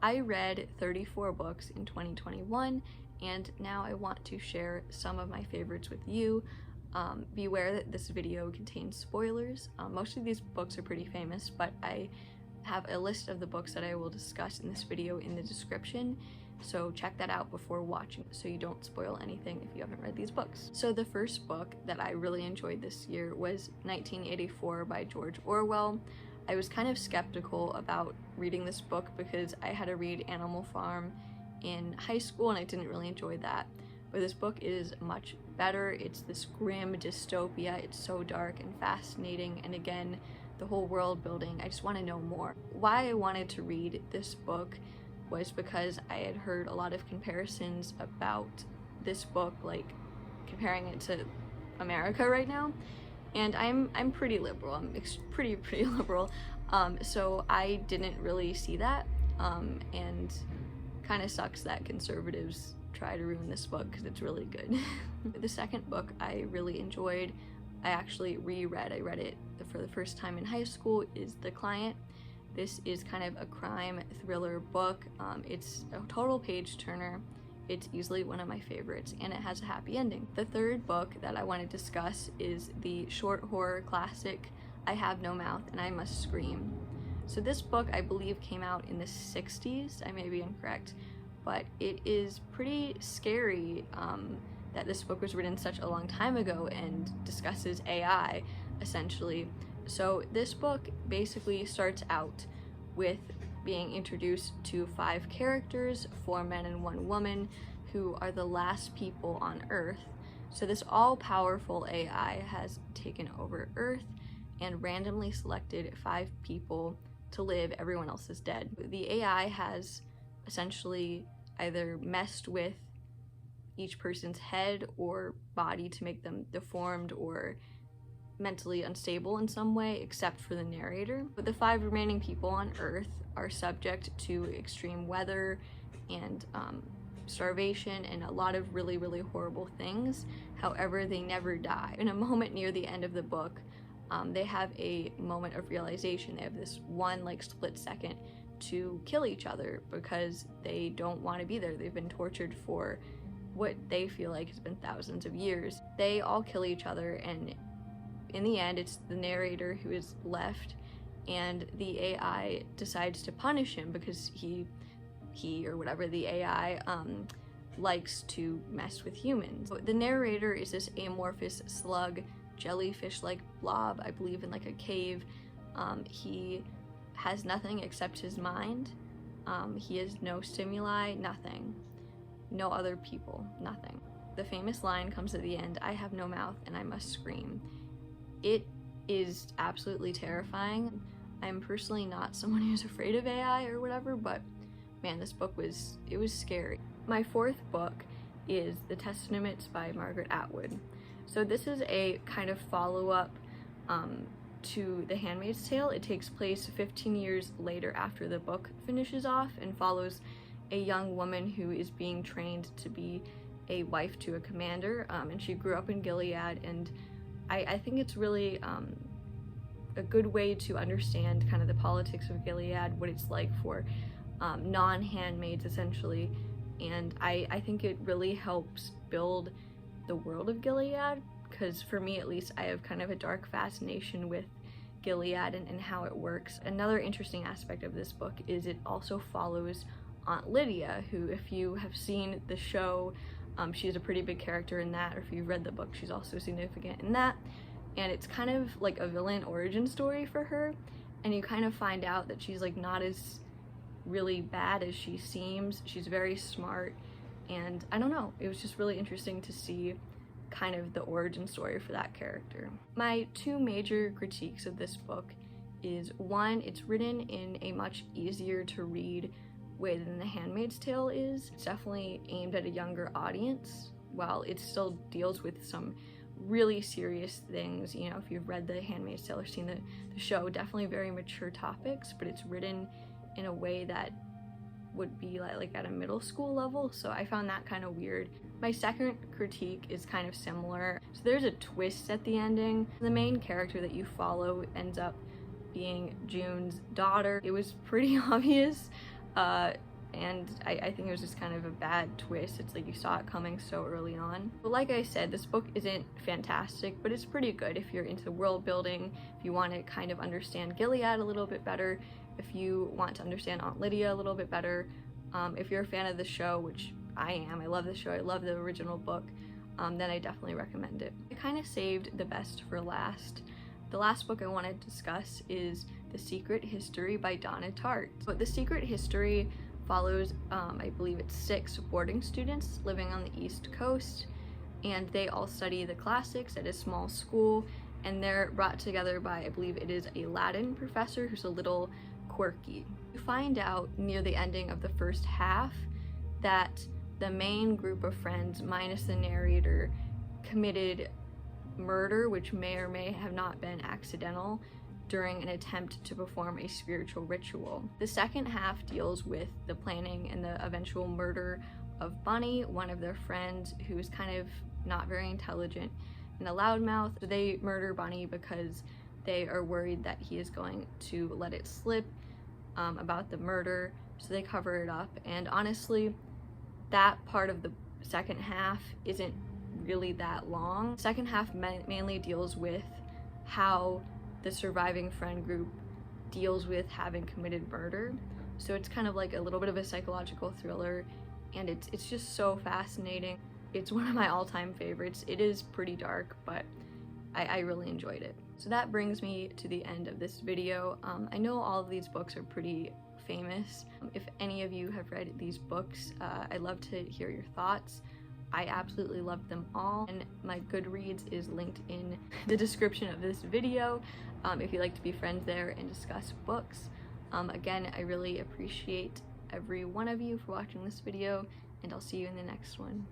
I read 34 books in 2021, and now I want to share some of my favorites with you. Be aware that this video contains spoilers. Most of these books are pretty famous, but I have a list of the books that I will discuss in this video in the description, so check that out before watching so you don't spoil anything if you haven't read these books. So the first book that I really enjoyed this year was 1984 by George Orwell. I was kind of skeptical about reading this book because I had to read Animal Farm in high school and I didn't really enjoy that. But this book is much better. It's this grim dystopia. It's so dark and fascinating, and again, the whole world building, I just want to know more. Why I wanted to read this book was because I had heard a lot of comparisons about this book, like comparing it to America right now, and I'm pretty liberal. I'm pretty liberal, so I didn't really see that, and kind of sucks that conservatives try to ruin this book because it's really good. The second book I really enjoyed, I actually reread. I read it for the first time in high school, is Lᵒᵛᵉᵧ. This is kind of a crime thriller book. It's a total page turner. It's easily one of my favorites, and it has a happy ending. The third book that I want to discuss is the short horror classic I Have No Mouth and I Must Scream. So this book, I believe, came out in the 60s. I may be incorrect, but it is pretty scary that this book was written such a long time ago and discusses AI, essentially. So this book basically starts out with being introduced to 5 characters, 4 men and 1 woman, who are the last people on Earth. So this all-powerful AI has taken over Earth and randomly selected 5 people to live. Everyone else is dead. The AI has essentially either messed with each person's head or body to make them deformed or mentally unstable in some way, except for the narrator. But the 5 remaining people on Earth are subject to extreme weather and starvation and a lot of really horrible things. However, they never die. In a moment near the end of the book, they have a moment of realization. They have this one split second to kill each other because they don't want to be there. They've been tortured for what they feel like has been thousands of years. They all kill each other, and in the end, it's the narrator who is left, and the AI decides to punish him because he or whatever the AI likes to mess with humans. The narrator is this amorphous slug, jellyfish-like blob, I believe in a cave. He has nothing except his mind. He has no stimuli, nothing. No other people, nothing. The famous line comes at the end, "I have no mouth and I must scream." It is absolutely terrifying. I'm personally not someone who's afraid of AI or whatever, but man, this book was scary. My fourth book is The Test of Nimitz by Margaret Atwood. So this is a kind of follow-up to The Handmaid's Tale. It takes place 15 years later after the book finishes off and follows a young woman who is being trained to be a wife to a commander, and she grew up in Gilead, and I think it's really a good way to understand kind of the politics of Gilead, what it's like for non-handmaids essentially, and I think it really helps build the world of Gilead, because for me at least, I have kind of a dark fascination with Gilead and how it works. Another interesting aspect of this book is it also follows Aunt Lydia, who, if you have seen the show, she's a pretty big character in that, or if you've read the book, she's also significant in that, and it's kind of like a villain origin story for her, and you kind of find out that she's not as really bad as she seems. She's very smart, and I don't know, it was just really interesting to see kind of the origin story for that character. My 2 major critiques of this book is, one, it's written in a much easier to read way than The Handmaid's Tale is. It's definitely aimed at a younger audience, while it still deals with some really serious things. You know, if you've read The Handmaid's Tale or seen the show, definitely very mature topics, but it's written in a way that would be like at a middle school level, so I found that kind of weird. My second critique is kind of similar. So there's a twist at the ending. The main character that you follow ends up being June's daughter. It was pretty obvious and I think it was just kind of a bad twist. It's like you saw it coming so early on. But like I said, this book isn't fantastic, but it's pretty good if you're into world building, if you want to kind of understand Gilead a little bit better, if you want to understand Aunt Lydia a little bit better, if you're a fan of the show, which I am, I love the show, I love the original book, then I definitely recommend it. I kind of saved the best for last. The last book I want to discuss is The Secret History by Donna Tartt. But The Secret History follows, I believe it's 6 boarding students living on the East Coast, and they all study the classics at a small school, and they're brought together by, I believe it is a Latin professor who's a little quirky. You find out near the ending of the first half that the main group of friends, minus the narrator, committed murder, which may or may have not been accidental, during an attempt to perform a spiritual ritual. The second half deals with the planning and the eventual murder of Bunny, one of their friends who's kind of not very intelligent and a loudmouth. They murder Bunny because they are worried that he is going to let it slip about the murder, so they cover it up. And honestly, that part of the second half isn't really that long. The second half mainly deals with how the surviving friend group deals with having committed murder. So it's kind of like a little bit of a psychological thriller, and it's just so fascinating. It's one of my all-time favorites. It is pretty dark, but I really enjoyed it. So that brings me to the end of this video. I know all of these books are pretty famous. If any of you have read these books, I'd love to hear your thoughts. I absolutely loved them all, and my Goodreads is linked in the description of this video if you'd like to be friends there and discuss books. Again, I really appreciate every one of you for watching this video, and I'll see you in the next one.